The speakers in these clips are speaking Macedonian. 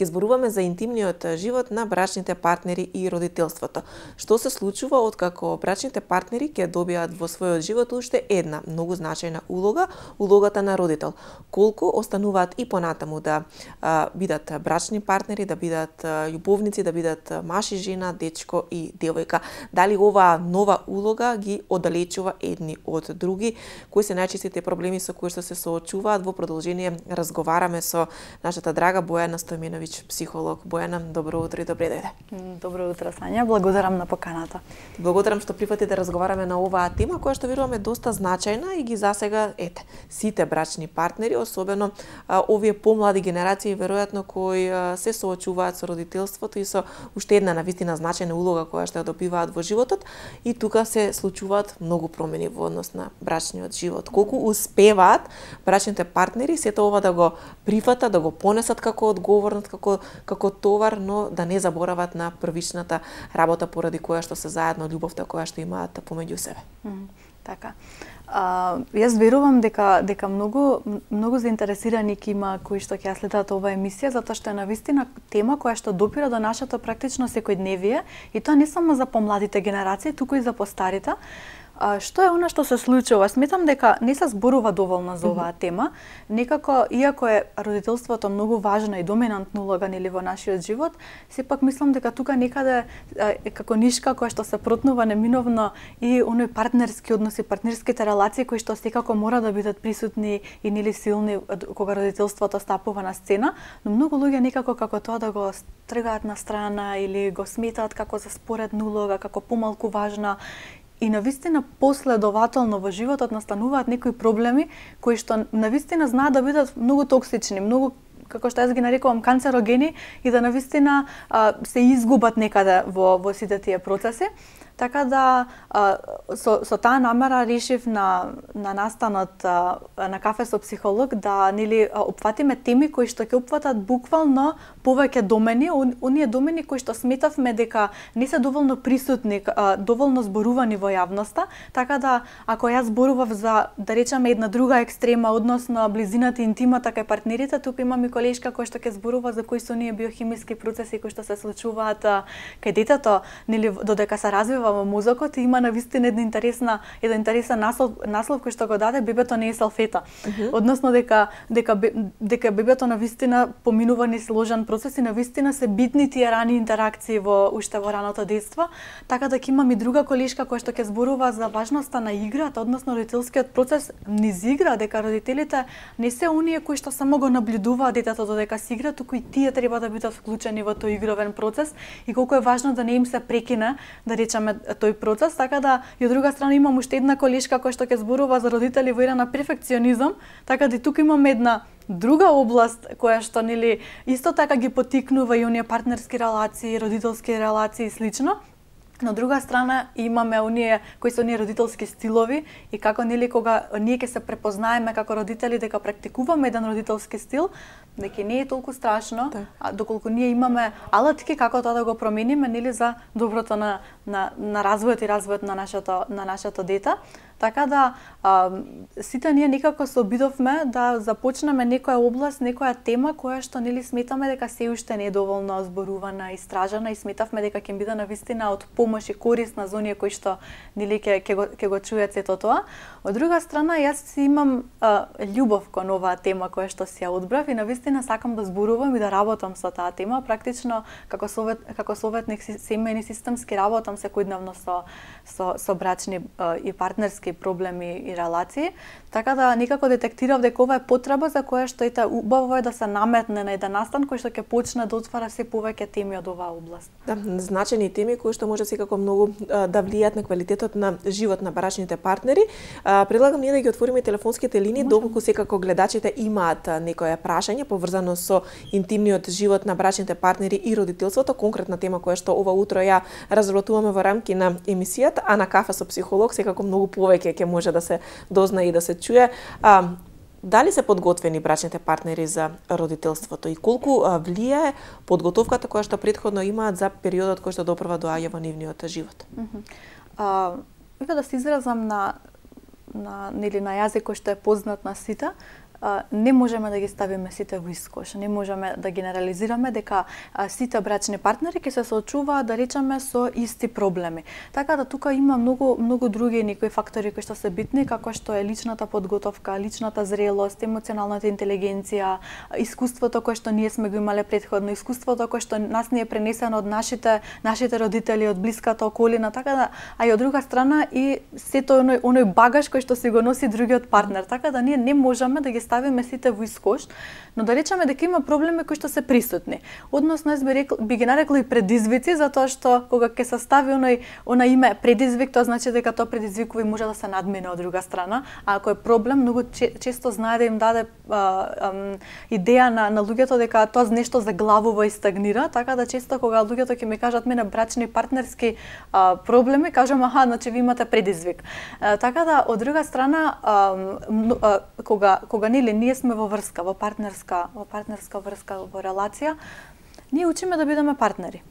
Ќе зборуваме за интимниот живот на брачните партнери и родителството. Што се случува откако брачните партнери ќе добијат во својот живот уште една многу значајна улога, улогата на родител. Колку остануваат и понатаму да бидат брачни партнери, да бидат љубовници, да бидат маж и жена, дечко и девојка. Дали оваа нова улога ги оддалечува едни од други? Кои се најчестите проблеми со кои што се соочуваат? Во продолжение разговараме со нашата драга Бојана Стојменовиќ, психолог. Бојана, добро утро и добре дојде. Добро утро, Сања. Благодарам на поканата. Благодарам што прифати да разговараме на оваа тема која што веруваме доста значајна и ги засега сите брачни партнери, особено овие помлади генерации веројатно кои се соочуваат со родителството и со уште една навистина значајна улога која што ја добиваат во животот, и тука се случуваат многу промени во однос на брачниот живот. Колку успеваат брачните партнери сето ова да го прифатат, да го понесат како одговорност, како товар, но да не заборават на првичната работа поради која што се заедно, љубовта која што имаат помеѓу себе. Така. Јас верувам дека многу заинтересирани ќе има кои што ќе ја следат оваа емисија, затоа што е навистина тема која што допира до нашето практично секојдневие, и тоа не само за помладите генерации, туку и за постарите. Што е она што се случува? Сметам дека не се зборува доволно за оваа тема. Некако, иако е родителството многу важна и доминантна улога во нашиот живот, сепак мислам дека тука некаде како нишка која што се протнува неминовно и оној партнерски односи, партнерските релации кои што секако мора да бидат присутни и силни кога родителството стапува на сцена, но многу луѓе некако како тоа да го тргаат на страна или го сметаат како за споредна улога, како помалку важна. И навистина последователно во животот настануваат некои проблеми кои што навистина знаат да бидат многу токсични, многу, како што јас ги нарекувам, канцерогени, и да навистина се изгубат некаде во сите тие процеси. Така да со таа намера решив на настанот на кафе со психолог да опфатиме теми кои што ќе опфатат буквално повеќе домени, оние домени кои што сметавме дека не се доволно присутни, доволно зборувани во јавноста. Така да ако јас зборував за, да речеме, една друга екстрема, односно близината и интимата кај партнерите, тука имам и колешка која што ќе зборува за кои се оние биохимиски процеси кои што се случуваат кај детето, додека се развива во мозокот, и има навистина еден интересен наслов кој што го даде "Бебето не е салфета". Односно дека бебето навистина поминува низ сложен процес и навистина се битни тие рани интеракции уште во раното детство. Така да ќе имам и друга колешка која што ќе зборува за важноста на играта, односно родителскиот процес низ игра, дека родителите не се оние кои што само го наблюдуваат детето додека се игра, туку и тие треба да бидат вклучени во тој игровен процес, и колку е важно да не им се прекине, да речеме, тој процес. Така да, и од друга страна имам уште една колешка која што ќе зборува за родители во на перфекционизам, така да и тука имаме една друга област која што исто така ги поттикнува и оние партнерски релации, родителски релации и слично. На друга страна имаме оние кои се оние родителски стилови и како кога ние ќе се препознаеме како родители дека практикуваме еден родителски стил, дека не е толку страшно, доколку ние имаме алатки како тоа да го промениме за доброто на развојот и развојот на нашето дете. Така да сите ние некако се обидовме да започнеме некоја област, некоја тема која што сметаме дека се уште не е доволно зборувана, истражена, и сметавме дека ќе биде навистина од помош и корисна за оние кои што ќе го чујат сето тоа. Од друга страна, јас имам љубов кон оваа тема која што си ја одбрав и навистина сакам да зборувам и да работам со таа тема. Практично како советник семејни системски работам секојдневно со брачни и партнерски проблеми и релации, така да некако детектирав дека ова е потреба за која што убаво е да се наметне на еден настан кој што ќе почне да отвара се повеќе теми од оваа област. Да, значени теми кои што може секако многу да влијаат на квалитетот на живот на брачните партнери. Предлагам ние да ги отвориме телефонските линии, доколку секако гледачите имаат некое прашање поврзано со интимниот живот на брачните партнери и родителството, конкретна тема која што ова утро ја разработуваме во рамки на емисијата, а на кафе со психолог секако многу повеќе ќе може да се дозна и да се чуе. Дали се подготвени брачните партнери за родителството и колку влијае подготовката која што претходно имаат за периодот кој што допрва доаѓа во нивниот живот? Вика да се изразам на јазик кој што е познат на сите. не можеме да ги ставиме сите во искош, не можеме да генерализираме дека сите брачни партнери ќе се соочуваат, да речеме, со исти проблеми. Така да тука има многу други некои фактори кои што се битни, како што е личната подготовка, личната зрелост, емоционалната интелигенција, искуството кое што ние сме го имале претходно, искуството кое што нас ни е пренесено од нашите родители, од блиската околина, така да, а и од друга страна и сето оној багаж кој што си го носи другиот партнер, така да ние не можеме да ги ставиме сите во искош, но да речеме дека има проблеми кои што се присутни. Односно, би ги нарекла и предизвици, затоа што кога ќе се стави оној име предизвик, тоа значи дека тоа предизвикува и може да се надмине од друга страна, а ако е проблем, многу често знае да им даде идеја на луѓето дека тоа нешто заглавува и стагнира, така да често кога луѓето ќе ми кажат мене брачни партнерски проблеми, кажам аха, значи ви имате предизвик. Така да од друга страна кога ние сме во врска, во партнерска врска, во релација, ние учиме да бидеме партнери.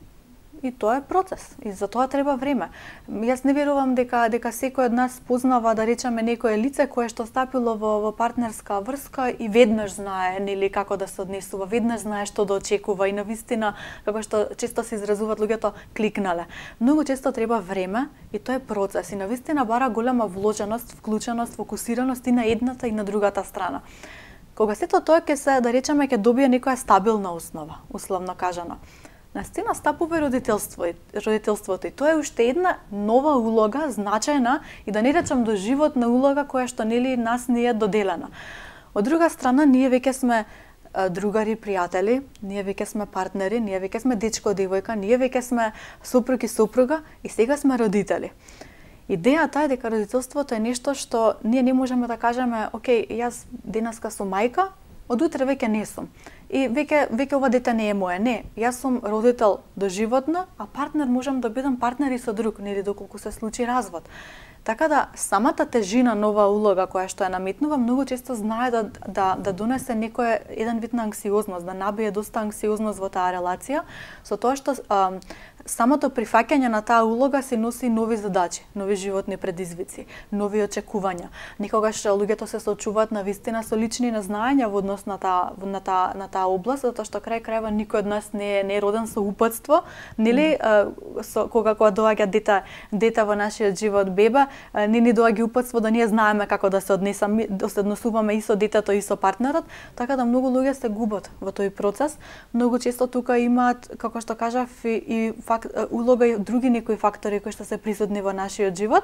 И тоа е процес, и за тоа треба време. Јас не верувам дека секој од нас познава, да речеме, некое лице кое што стапило во партнерска врска и веднаш знае нели како да се однесува, веднаш знае што да очекува и навистина, како што често се изразуваат луѓето, кликнале. Многу често треба време и тоа е процес и навистина бара голема вложеност, вклученост, фокусираност и на едната и на другата страна. Кога сето тоа ќе се, да речеме, ќе добие некоја стабилна основа, условно кажано, настина стапува родителството и тоа е уште една нова улога, значајна и да не речам доживотна улога која што нели нас не е доделена. Од друга страна, ние веќе сме другари, пријатели, ние веќе сме партнери, ние веќе сме дечко, девојка, ние веќе сме сопруг и сопруга и сега сме родители. Идејата е дека родителството е нешто што ние не можеме да кажеме, окей, јас денеска сум мајка, од утре веќе не сум. И веќе ова дете не е мое. Не, јас сум родител доживотно, а партнер можам да бидам партнер и со друг, нели доколку се случи развод. Така да самата тежина нова улога која што ја наметнува многу често знае да донесе еден вид на анксиозност, да набие доста анксиозност во таа релација, со тоа што самото прифаќање на таа улога се носи нови задачи, нови животни предизвици, нови очекувања. Никогаш луѓето се соочуваат навистина со лични незнаења во однос на таа област, затоа што крај крајва никој од нас не е роден со упатство, нели кога доаѓа дете во нашиот живот, беба, не ни доаѓа упатство да ние знаеме како да се однесаме, да се однесуваме и со детето и со партнерот, така да многу луѓе се губат во тој процес. Многу често тука имаат, како што кажав, и улога и други некои фактори кои што се присутни во нашиот живот.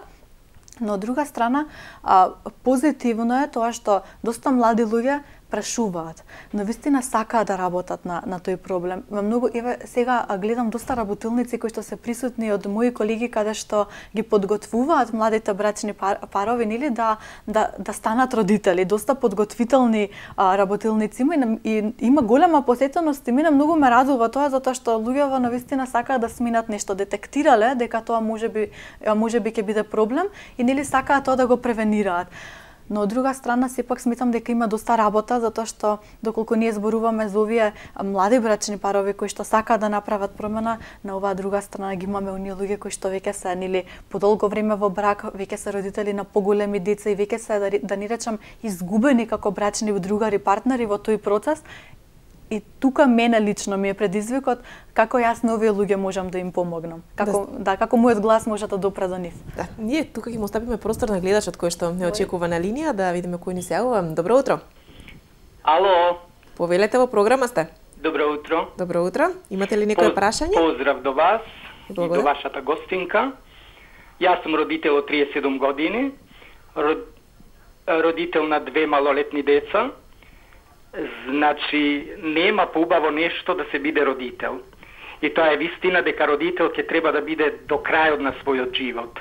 Но од друга страна, позитивно е тоа што доста млади луѓе прашуваат, но вистина сакаат да работат на тој проблем. Многу сега гледам доста работилници кои што се присутни од мои колеги каде што ги подготвуваат младите брачни парови, нели да станат родители, доста подготвителни работилници има и има голема посетеност и мене многу ме радува тоа затоа што луѓето навистина сакаат да сминат нешто, детектирале дека тоа можеби ќе биде проблем и нели сакаат тоа да го превенираат. Но од друга страна сепак сметам дека има доста работа затоа што доколку ние зборуваме за овие млади брачни парови кои што сакаат да направат промена, на оваа друга страна ги имаме оние луѓе кои што веќе се нели подолго време во брак, веќе се родители на поголеми деца и веќе се да не речам изгубени како брачни другари, партнери во тој процес. И тука мене лично ми е предизвикот како јас на овие луѓе можам да им помогнам. Како мојот глас може да допре до нив. Да, ние тука ќе му оставиме простор на гледачот кој што не очекува на линија да видиме кој ни се јавува. Добро утро. Ало. Повелете, во програма сте. Добро утро. Добро утро. Имате ли некое прашање? Поздрав до вас и до вашата гостинка. Јас сум родител од 37 години. Родител на 2 малолетни деца. Значи, нема поубаво нешто да се биде родител. И тоа е вистина дека родител ќе треба да биде до крајот на својот живот.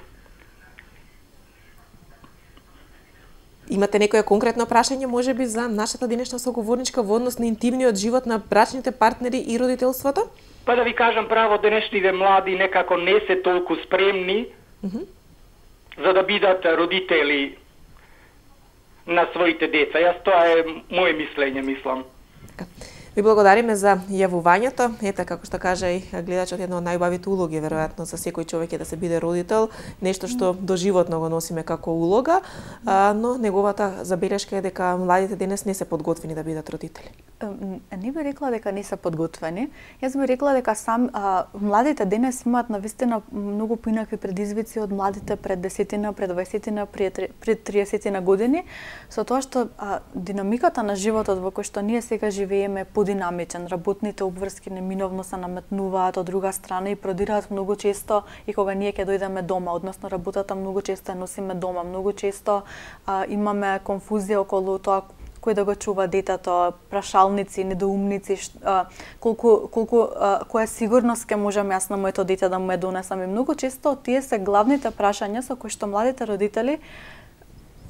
Имате некое конкретно прашање можеби за нашата денешна соговорничка во однос на интимниот живот на брачните партнери и родителството? Па да ви кажам право, денешниве млади некако не се толку спремни за да бидат родители на своите деца. Јас тоа е моје мислење, мислам. Ви благодариме за јавувањето. Ете, како што кажа и гледачот, една од најубавите улоги веројатно за секој човек е да се биде родител, нешто што доживотно го носиме како улога, но неговата забелешка е дека младите денес не се подготвени да бидат родители. Не би рекла дека не се подготвени. Јас би рекла дека младите денес имаат навистина многу поинакви предизвици од младите пред 10-тина, пред 20-тина, пред 30-тина години, со тоа што динамиката на животот во кој што ние сега живееме подинамичен. Работните обврски неминовно се наметнуваат од друга страна и продираат многу често и кога ние ќе дојдеме дома, односно работата многу често ја носиме дома. Многу често имаме конфузија околу тоа кој да го чува детето, прашалници, недоумници, која сигурност ќе можам јас на моето дете да му ја донесам. И многу често тие се главните прашања со кои што младите родители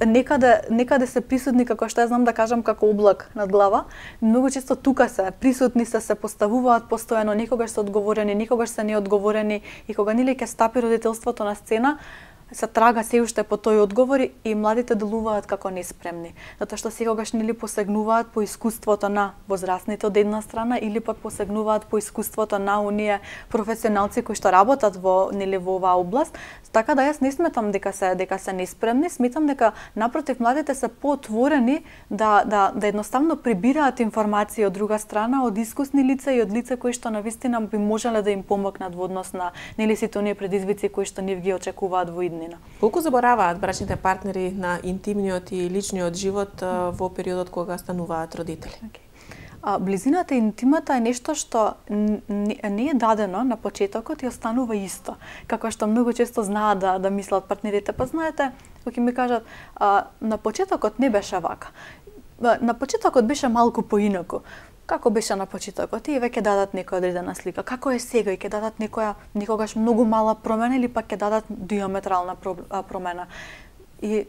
некаде се присутни, како што ја знам да кажам, како облак над глава. Многу често тука се присутни, се поставуваат постојано, никогаш се одговорени, никогаш се неодговорени, и кога нели ќе стапи родителството на сцена, се трага се уште по тој одговор и младите делуваат како неспремни, затоа што секогаш нели посегнуваат по искуството на возрастните од една страна или пак посегнуваат по искуството на оние професионалци кои што работат во оваа област. Така да јас не сметам дека се неспремни, сметам дека напротив младите се поотворени да едноставно прибираат информации од друга страна, од искусни лица и од лица кои што навистина би можеле да им помогнат во однос на сите оние предизвици кои што нив ги очекуваат во иднина. Колку забораваат брачните партнери на интимниот и личниот живот во периодот кога стануваат родители? Близината и интимата е нешто што не е дадено на почетокот и останува исто. Како што многу често знаат да мислат партнерите, па знаете, кога ми кажат, на почетокот не беше вака. На почетокот беше малку поинаку. Како беше на почетокот? И веќе дадат некоја одредена слика. Како е сега и ќе дадат некогаш многу мала промена или пак ќе дадат диаметрална промена. И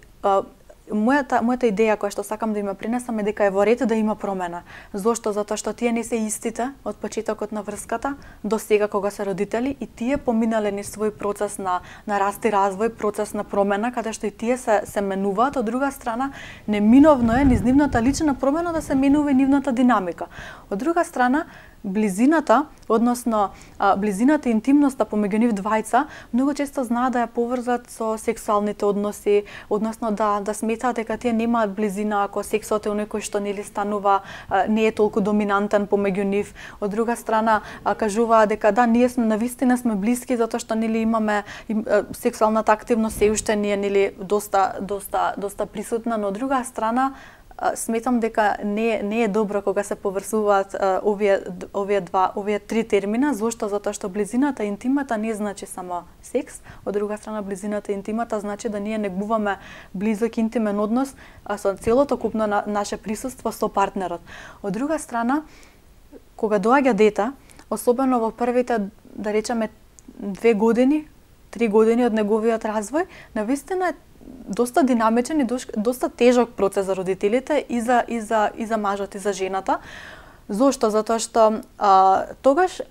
мојата идеја која што сакам да има принесам е дека е во ред да има промена. Зошто? Затоа што тие не се истите од почетокот на врската до сега кога се родители и тие поминале низ свој процес на раст и развој, процес на промена, каде што и тие се менуваат. Од друга страна, неминовно е низ нивната лична промена да се менува и нивната динамика. Од друга страна, близината, односно близината и интимноста помеѓу нив двајца, многу често знаат да ја поврзат со сексуалните односи, односно да сметаат дека тие немаат близина ако сексот е оној кој што нели станува не е толку доминантен помеѓу нив. Од друга страна, кажуваат дека да, ние навистина сме блиски затоа што нели имаме сексуалната активност се уште не е нели доста присутна, но од друга страна сметам дека не е добро кога се поврзуваат овие три термина. Зошто? Затоа што близината и интимата не значи само секс, од друга страна близината и интимата значи да ние негуваме близок интимен однос со целото купно на наше присуство со партнерот. Од друга страна, кога доаѓа дете, особено во првите, да речеме, 2 години, 3 години од неговиот развој, навистина е доста динамичен и доста тежок процес за родителите и за мажот и за жената. Зошто? Затоа што тогаш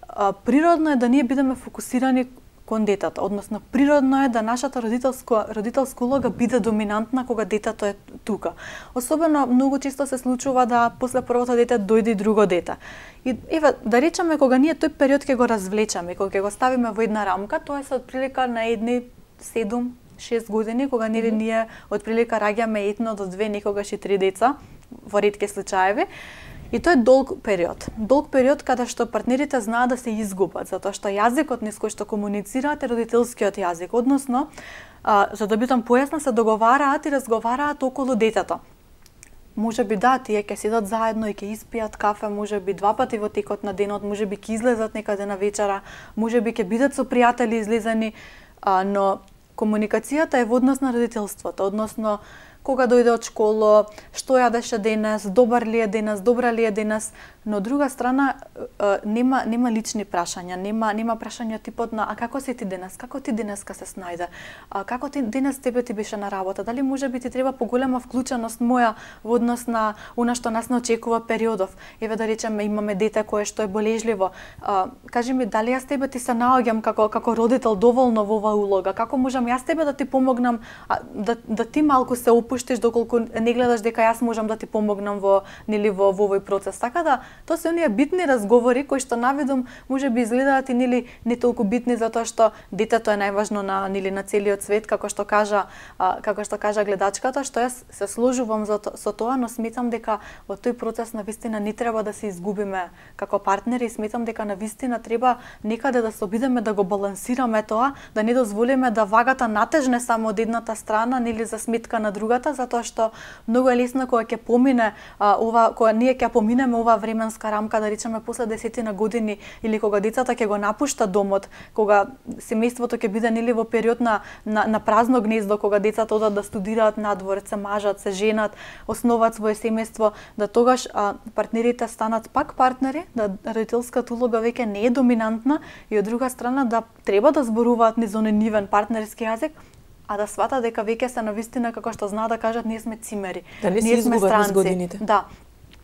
природно е да ние бидеме фокусирани кон детето, односно природно е да нашата родителска улога биде доминантна кога детето е тука. Особено многу често се случува да после првото дете дојде и друго дете. И еве да речеме кога ние тој период ќе го развлечеме, кога ќе го ставиме во една рамка, тоа е од прилика на едни 7-6 години, кога ние од прилика раѓаме 1 до 2, некогаш и 3 деца, во ретки случаеви. И тоа е долг период каде што партнерите знаат да се изгубат, затоа што јазикот низ кој што комуницираат е родителскиот јазик, односно, за да бидам појасна, се договараат и разговараат околу детето. Може би да, тие ќе седат заедно и ќе испијат кафе, може би 2 пати во текот на денот, може би ќе излезат некаде на вечера, може би ќе бидат со пријатели излезени, но комуникацијата е во однос на родителството, односно кога дојде од школа, што јадеше денес, добар ли е денес, добра ли е денес, но од друга страна нема лични прашања, нема прашања типот на а како си ти денес, како ти денеска се снајде, како ти денес тебе ти беше на работа, дали може би ти треба поголема вклученост моја во однос на она што нас не очекува периодов. Еве да речеме имаме дете кое што е болежливо. Кажи ми дали јас тебе ти се наоѓам како родител доволно во оваа улога, како можам јас тебе да ти помогнам да ти малку се опуштиш доколку не гледаш дека јас можам да ти помогнам во овој процес. Така да Тоа се оние битни разговори кои што навидом можеби изгледаат и нели не толку битни затоа што детето е најважно на целиот свет, како што кажа гледачката, што јас се сложувам со тоа, но сметам дека во тој процес навистина не треба да се изгубиме како партнери, сметам дека навистина треба некаде да се обидеме да го балансираме тоа, да не дозволиме да вагата натежне само од едната страна нели за сметка на другата, затоа што многу е лесно кога ќе помине кога ние ќе поминеме оваа временска рамка, да речеме после 10 години или кога децата ќе го напуштат домот, кога семејството ќе биде нели во период на празно гнездо, кога децата одат да студираат надвор, се мажат, се женат, основат свое семејство, да тогаш партнерите станат пак партнери, да родителската улога веќе не е доминантна и од друга страна да треба да зборуваат низ онен нивен партнерски јазик, а да сватат дека веќе се навистина како што знаат да кажат ние сме цимери. Да не се изгубат низ годините. Да.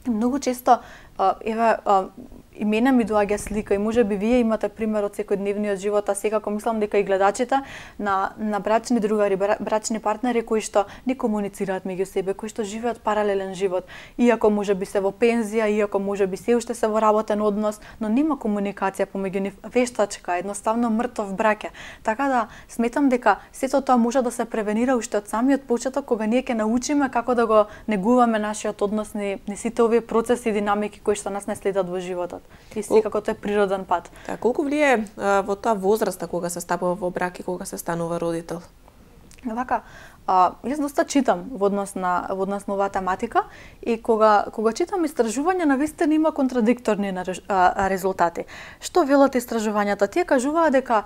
Многу често и мене ми доаѓа слика и можеби вие имате пример од секојдневниот живот, а секако мислам дека и гледачите на брачни другари, брачни партнери кои што не комуницираат меѓу себе, кои што живеат паралелен живот, иако можеби се во пензија, иако можеби се уште се во работен однос, но нема комуникација помеѓу нив, вештачка, едноставно мртов брак е. Така да сметам дека сето тоа може да се превенира уште од самиот почеток кога ние ќе научиме како да го негуваме нашиот однос ни сите овие процеси и динамики кои што нас не следат во животот. И секако тоа е природен пат. Колку влие во тоа возраста кога се стапува во брак и кога се станува родител? Вака, јас доста читам во однос на оваа тематика и кога читам истражувања навистина има контрадикторни резултати. Што велат истражувањата? Тие кажуваат дека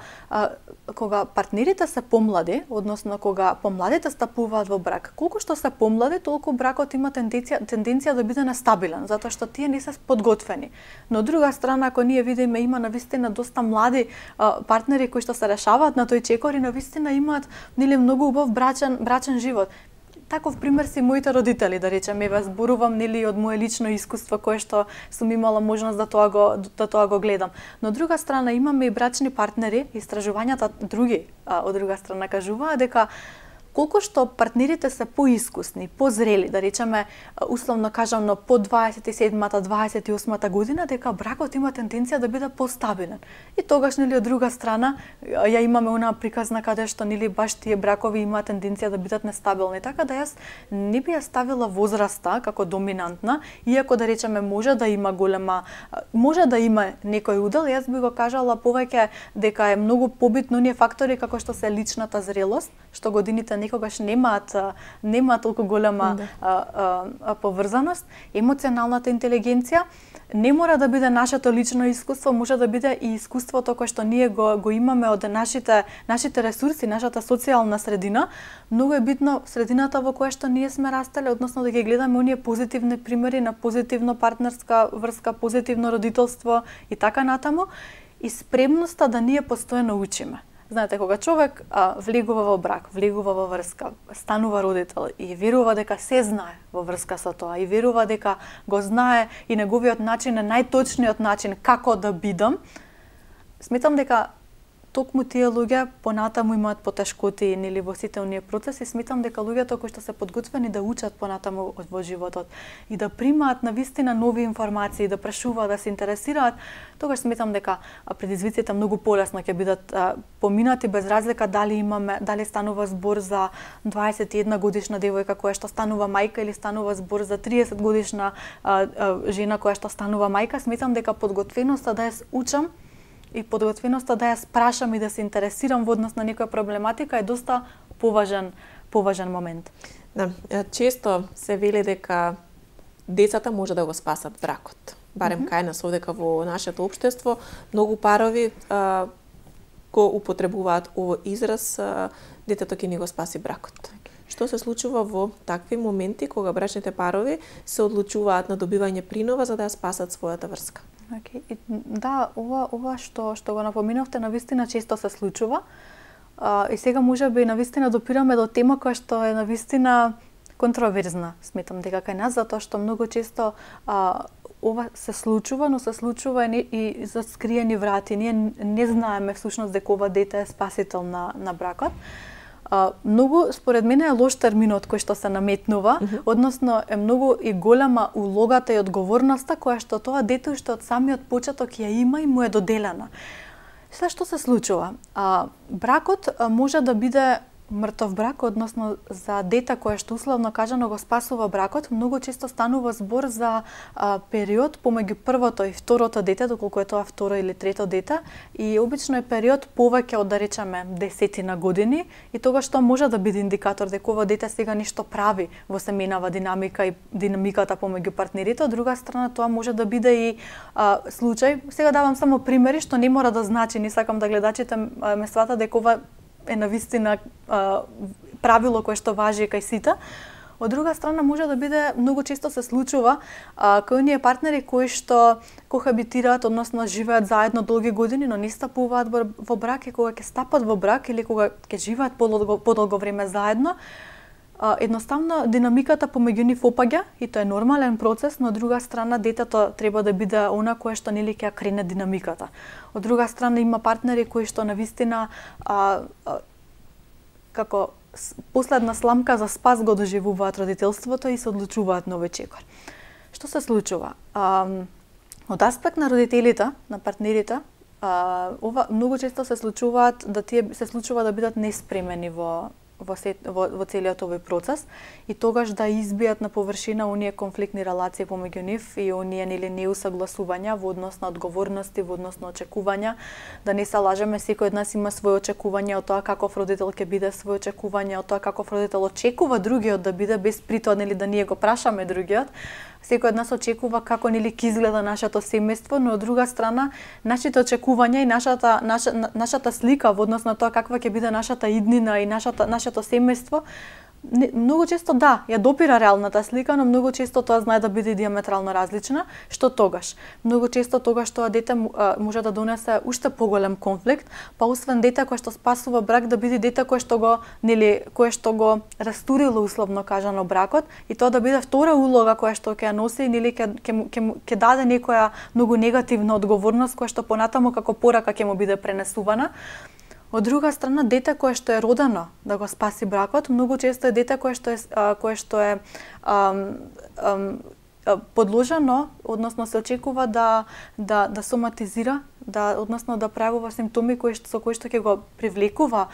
кога партнерите се помлади, односно кога помладите стапуваат во брак, колку што се помлади, толку бракот има тенденција да биде нестабилен, затоа што тие не се подготвени. Но од друга страна, ако ние видиме има навистина доста млади партнери кои што се решаваат на тој чекор и навистина имаат нели многу убав брачен живот. Таков пример си моите родители, да речеме, еве зборувам нели од мое лично искуство кое што сум имала можност да тоа го гледам. Но од друга страна имаме и брачни партнери, истражувањата други од друга страна кажуваат дека колку што партнерите се поискусни, позрели, да речеме, условно кажано по 27-та, 28-та година, дека бракот има тенденција да биде постабилен. И тогаш нели од друга страна ја имаме онаа приказна каде што нели баш тие бракови имаат тенденција да бидат нестабилни. Така да јас не би ја ставила возраста како доминантна, иако да речеме може да има некој удел, јас би го кажала повеќе дека е многу побитно оние фактори како што се личната зрелост, што годините никогаш нема толку голема поврзаност, емоционалната интелигенција, не мора да биде нашето лично искуство, може да биде и искуството кое што ние го имаме од нашите ресурси, нашата социјална средина. Многу е битно средината во која што ние сме растеле, односно да ги гледаме оние позитивни примери на позитивно партнерска врска, позитивно родителство и така натаму, и спремноста да ние постојано учиме. Знаете, кога човек влегува во брак, влегува во врска, станува родител и верува дека се знае во врска со тоа и верува дека го знае и неговиот начин е најточниот начин како да бидам, сметам дека токму тие луѓе понатаму имаат потешкоти нели во сите оние процеси, сметам дека луѓето кои што се подготвени да учат понатаму во животот и да примаат навистина нови информации, да прашуваат, да се интересираат, тогаш сметам дека предизвиците многу полесно ќе бидат поминати без разлика дали станува збор за 21 годишна девојка која што станува мајка или станува збор за 30 годишна жена која што станува мајка. Сметам дека подготвеноста да ја учам и подготвеноста да ја спрашам и да се интересирам во однос на некоја проблематика е доста поважен момент. Да, често се вели дека децата може да го спасат бракот. Барем кај нас овдека во нашето општество, многу парови го употребуваат овој израз детето ќе ни го спаси бракот. Што се случува во такви моменти кога брачните парови се одлучуваат на добивање принова за да ја спасат својата врска? Да, ова што го напоминавте навистина често се случува. И сега можеби навистина допираме до тема која што е навистина контроверзна, сметам дека кај нас, затоа што многу често ова се случува, но се случува и за скриени врати. Ние не знаеме всушност дека ова дете е спасител на бракот. Многу, според мене, е лош терминот кој што се наметнува, односно е многу и голема улогата и одговорноста која што тоа дете уште од самиот почеток ја има и му е доделена. Се што се случува? Бракот може да биде мртов брак, односно за дете кое што условно кажано го спасува бракот, многу често станува збор за период помеѓу првото и второто дете, доколку е тоа второ или трето дете, и обично е период повеќе од, да речеме, 10 години, и тогаш тоа може да биде индикатор дека ова дете сега нешто прави во семејнава динамика и динамиката помеѓу партнерите. Од друга страна, тоа може да биде и случај. Сега давам само примери што не мора да значи, не сакам да гледачите ме сватат дека ова е навистина правило кое што важи кај сите. Од друга страна, може да биде, многу често се случува кај оние партнери кои што кохабитираат, односно живеат заедно долги години, но не стапуваат во брак, и кога ќе стапат во брак или кога ќе живеат подолго време заедно, едноставно динамиката помеѓу нив опаѓа и тоа е нормален процес, но од друга страна детето треба да биде она кое што нели ќе крене динамиката. Од друга страна има партнери кои што навистина како последна сламка за спас го доживуваат родителството и се одлучуваат на овој чекор. Што се случува? Од аспект на родителите, на партнерите, ова многу често се случува да бидат неспремени во целиот овој процес, и тогаш да избијат на површина оние конфликтни релации помеѓу нив и оние неусагласувања во однос на одговорности, во однос на очекувања. Да не се лажеме, секој од нас има своје очекувања од тоа каков родител ќе биде, своје очекувања од тоа каков родител очекува другиот да биде, без при тоа да ние го прашаме другиот. Секој од нас очекува како ќе изгледа нашето семејство, но од друга страна нашите очекувања и нашата слика во однос на тоа каква ќе биде нашата иднина и нашето семејство, многу често ја допира реалната слика, но многу често тоа знае да биде диаметрално различна. Што тогаш? Многу често тогаш тоа дете може да донесе уште поголем конфликт, па освен дете кое што спасува брак, да биде дете кое што го растурило условно кажано бракот, и тоа да биде втора улога која што ќе ја носи, ќе даде некоја многу негативна одговорност која што понатаму како порака ќе му биде пренесувана. Од друга страна, дете кое што е родено да го спаси бракот, многу често е дете кое што е подложено, односно се очекува да соматизира, односно да правува симптоми со кои што ќе го привлекува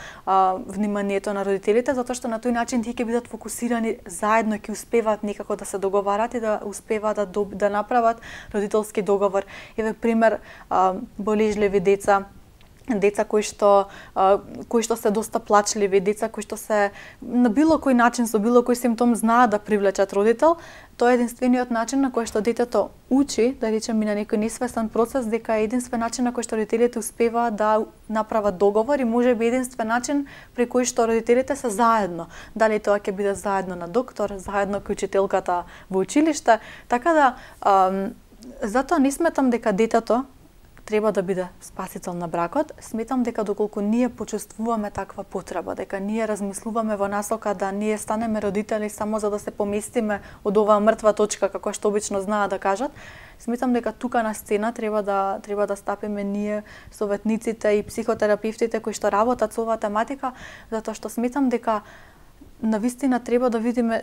вниманието на родителите, затоа што на тој начин тие ќе бидат фокусирани заедно, ќе успеваат некако да се договарат и да успеваат да направат родителски договор. Еве пример, болежливи деца кои што се доста плачливи, деца кои што се на било кој начин, со било кој симптом знаат да привлечат родител. Тоа е единствениот начин на кој што детето учи, да речеме на некој несвесен процес, дека е единствен начин на кој што родителите успеваат да направат договор, и можеби единствен начин при кој што родителите се заедно. Дали тоа ќе биде заедно на доктор, заедно кај учителката во училиште, така да затоа не сметам дека детето треба да биде спасител на бракот. Сметам дека доколку ние почувствуваме таква потреба, дека ние размислуваме во насока да ние станеме родители само за да се поместиме од оваа мртва точка, како што обично знаат да кажат, сметам дека тука на сцена треба да стапиме ние, советниците и психотерапевтите кои што работат со оваа тематика, затоа што сметам дека навистина треба да видиме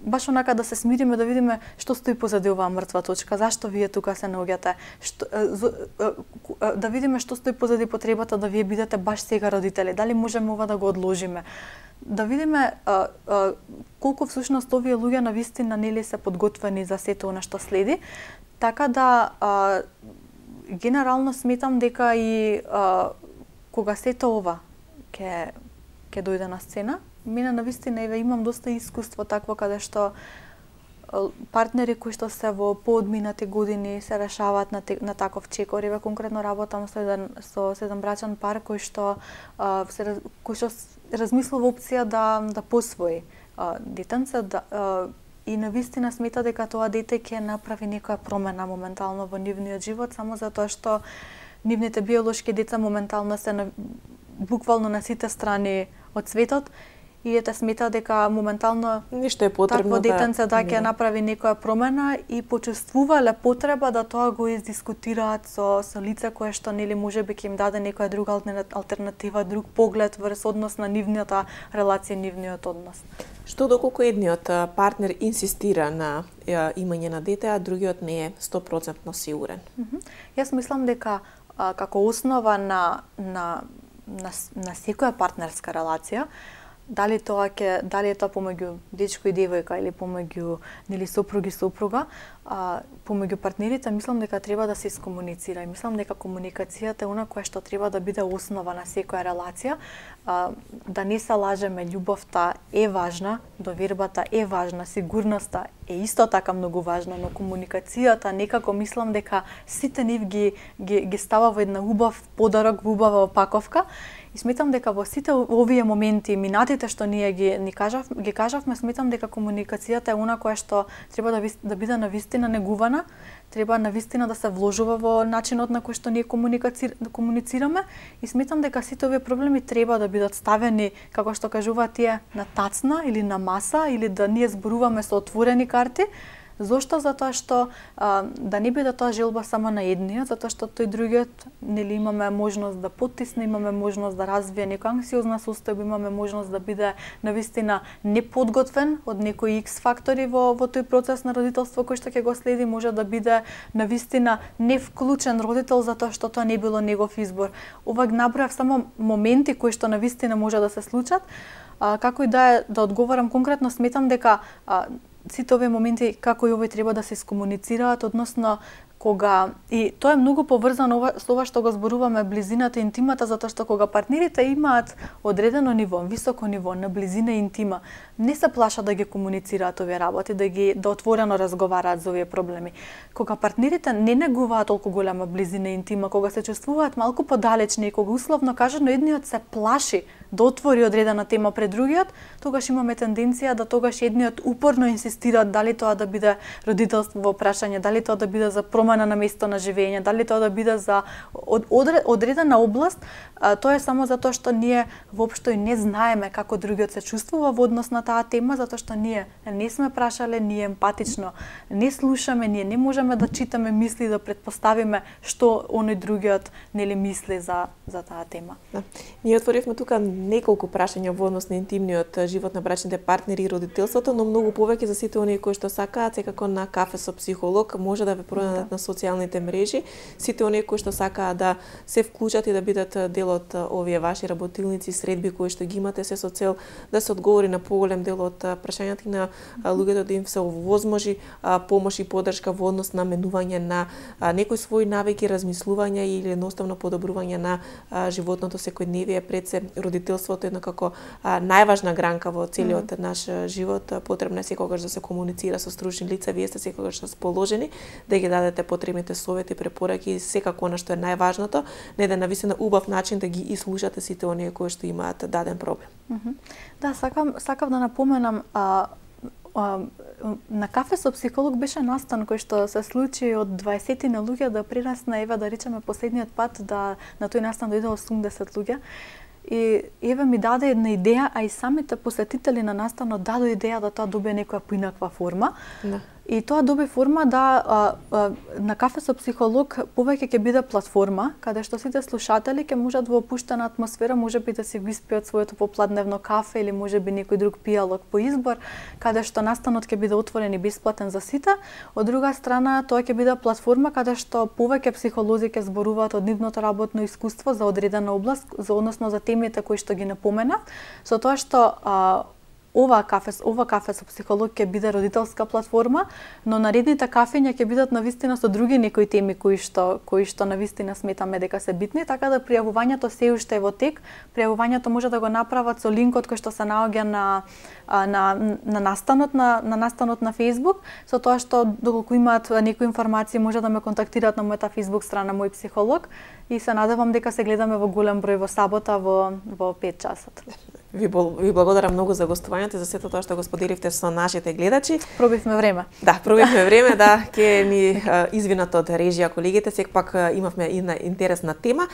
баш онака да се смириме, да видиме што стои позади оваа мртва точка, зашто вие тука се наоѓате, да видиме што стои позади потребата да вие бидете баш сега родители, дали можеме ова да го одложиме, да видиме колку всушност овие луѓе навистина нели се подготвени за сето она што следи, така да генерално сметам дека и кога сето ова ќе дојде на сцена, мене навистина имам доста искуство такво каде што партнери кои што се во поодминати години се решаваат на таков чекор. Еве конкретно работам со еден брачен пар кој што размислува опција да посвои детенце, и навистина смета дека тоа дете ќе направи некоја промена моментално во нивниот живот, само затоа што нивните биолошки деца моментално се буквално на сите страни од светот, и ете смета дека моментално ништо е потребно такво детенце да ќе направи некоја промена и почувствувале потреба да тоа го издискутираат со лице кое што нели можеби ќе им даде некоја друга алтернатива, друг поглед врз однос на нивната релација, нивниот однос. Што доколку едниот партнер инсистира на имање на дете, а другиот не е 100% сигурен? Јас мислам дека како основа на секоја партнерска релација, дали е тоа помеѓу дечко и девојка или помеѓу нели сопруг и сопруга, помеѓу партнерите, мислам дека треба да се искомуницира и мислам дека комуникацијата е она кое што треба да биде основа на секоја релација, да не се лажеме, љубовта е важна, довербата е важна, сигурноста е исто така многу важна, но комуникацијата некако мислам дека сите нив ги става во една убав подарок, во убава опаковка. И сметам дека во сите овие моменти, минатите што ние ги кажавме, сметам дека комуникацијата е она која што треба да биде навистина негувана, треба навистина да се вложува во начинот на кој што ние комуницираме и сметам дека сите овие проблеми треба да бидат ставени, како што кажуваат тие, на тацна или на маса, или да ние зборуваме со отворени карти. Зошто? Затоа што да не биде тоа желба само на едниот, затоа што тој другиот нели имаме можност да потисне, имаме можност да развие некоја анксиозна состојба, имаме можност да биде навистина неподготвен од некои X фактори во тој процес на родителство кој што ќе го следи, може да биде навистина невклучен родител затоа што тоа не било негов избор. Ова ги набројав само моменти кои што навистина може да се случат. Како и да одговорам конкретно, сметам дека сите овие моменти, како и овој, треба да се искомуницираат, односно кога и тоа е многу поврзано со ова што го зборуваме близината и интимата, затоа што кога партнерите имаат одредено ниво, високо ниво на близина и интима, не се плашат да ги комуницираат овие работи, да отворено разговараат за овие проблеми. Кога партнерите не негуваат толку голема близина и интима, кога се чувствуваат малку подалечни и кога условно кажано едниот се плаши да отвори одредена тема пред другиот, тогаш имаме тенденција да тогаш едниот упорно инсистира дали тоа да биде родителство во прашање, дали тоа да биде за промена на место на живење, дали тоа да биде за одредена област, тоа е само затоа што ние воопшто и не знаеме како другиот се чувствува во однос на таа тема, затоа што ние не сме прашале, ние емпатично не слушаме, ние не можеме да читаме мисли, да претпоставиме што оној другиот нели мисли за таа тема. Да. Ние отворивме тука неколку прашања во однос на интимниот живот на брачните партнери и родителството, но многу повеќе за сите оние кои што сакаат, секако на кафе со психолог, може да ве пронајдат на социјалните мрежи. Сите оние кои што сакаат да се вклучат и да бидат дел од овие ваши работилници, средби кои што ги имате, се со цел да се одговори на поголем дел од прашањата и на луѓето да им се овозможи помош и поддршка во однос на менување на некои своји навики, размислувања или едноставно подобрување на животното секојдневие. Пред се родителството е како најважна гранка во целиот наш живот. Потребно е секогаш да се комуницира со стручни лица, вие сте секогаш расположени да ги дадете потребните совети, препораки и секако она што е најважното, на еден навистина убав начин да ги ислушате сите оние кои што имаат даден проблем. Да, сакав да напоменам, на кафе со психолог беше настан кој што се случи од 20 на луѓе да прирасна, ева да речеме последниот пат да на тој настан дојде 80 луѓе. И еве ми даде една идеја, а и самите посетители на настанот даде идеја да тоа добие некоја поинаква форма. Да. И тоа доби форма да на кафе со психолог повеќе ќе биде платформа каде што сите слушатели ќе можат во опуштена атмосфера можеби да си го испијат своето попладневно кафе или можеби некој друг пијалок по избор, каде што настанот ќе биде отворен и бесплатен за сите. Од друга страна, тоа ќе биде платформа каде што повеќе психолози ќе зборуваат од нивното работно искуство за одредена област, односно за темите кои што ги напомена, со тоа што ова кафе со психолог ќе биде родителска платформа, но наредните кафења ќе бидат навистина со други некои теми кои што навистина сметаме дека се битни, така да пријавувањето се уште е во тек. Пријавувањето може да го направат со линкот кој што се наоѓа на настанот на Facebook, со тоа што доколку имаат некои информации може да ме контактираат на мојата Facebook страна мој психолог и се надевам дека се гледаме во голем број во сабота во 5 часот. Ви благодарам многу за гостувањето и за сето тоа што го споделивте со нашите гледачи. Пробивме време. Да, пробивме време, да, ќе ни извинат од режија колегите, сепак имавме една интересна тема.